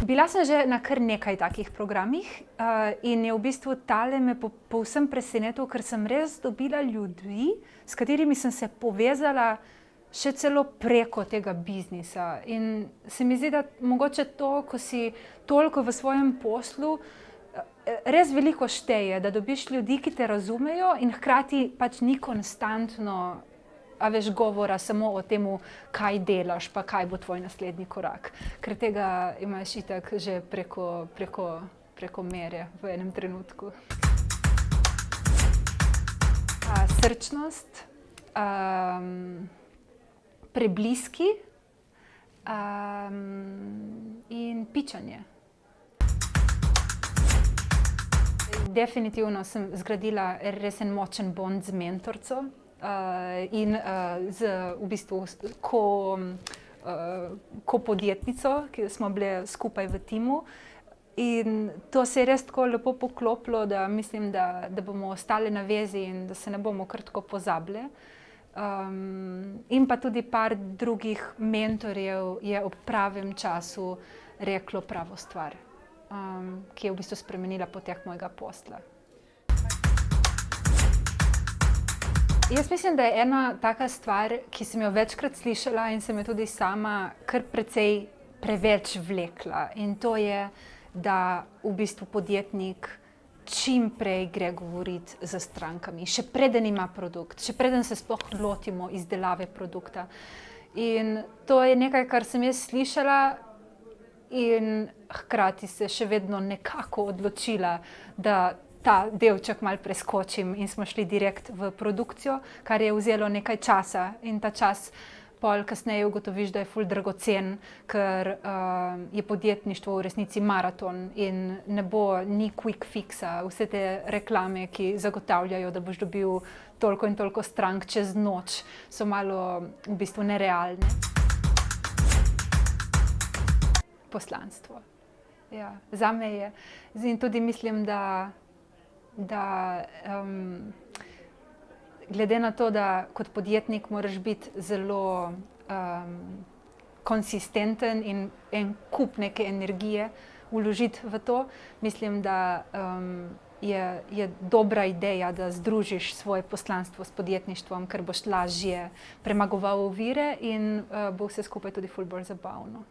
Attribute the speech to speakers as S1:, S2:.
S1: Bila sem že na kar nekaj takih programih in je v bistvu tale me povsem presenetil, ker sem res dobila ljudi, s katerimi sem se povezala še celo preko tega biznisa. In se mi zdi, da mogoče to, ko si toliko v svojem poslu, res veliko šteje, da dobiš ljudi, ki te razumejo in hkrati pač ni konstantno, a veš, govora samo o tem, kaj delaš, pa kaj bo tvoj naslednji korak. Ker tega imaš itak že preko mere v enem trenutku. Srčnost, prebliski in pičanje. Definitivno sem zgradila res en močen bond z mentorico. In v bistvu ko podjetnico, ki smo bile skupaj v timu. In to se je res tako lepo poklopilo, da mislim, da bomo ostali na vezi in da se ne bomo kar tako pozabile. In pa tudi par drugih mentorjev je ob pravem času reklo pravo stvar, ki je v bistvu spremenila potek mojega posla. Jaz mislim, da je ena taka stvar, ki sem jo večkrat slišala in sem jo tudi sama kar precej preveč vlekla. In to je, da v bistvu podjetnik čim prej gre govoriti z strankami, še preden ima produkt, še preden se sploh lotimo izdelave produkta. In to je nekaj, kar sem jaz slišala in hkrati se še vedno nekako odločila, da ta delček malo preskočim in smo šli direkt v produkcijo, kar je vzelo nekaj časa in ta čas pol kasneje ugotoviš, da je ful dragocen, ker je podjetništvo v resnici maraton in ne bo ni quick fixa. Vse te reklame, ki zagotavljajo, da boš dobil toliko in toliko strank čez noč, so malo v bistvu nerealne. Poslanstvo. Ja, zame je. In tudi mislim, da glede na to, da kot podjetnik moraš biti zelo konsistenten in en kup neke energije vložiti v to, mislim, da je dobra ideja, da združiš svoje poslanstvo s podjetništvom, ker boš lažje premagoval ovire in bo vse skupaj tudi ful bolj zabavno.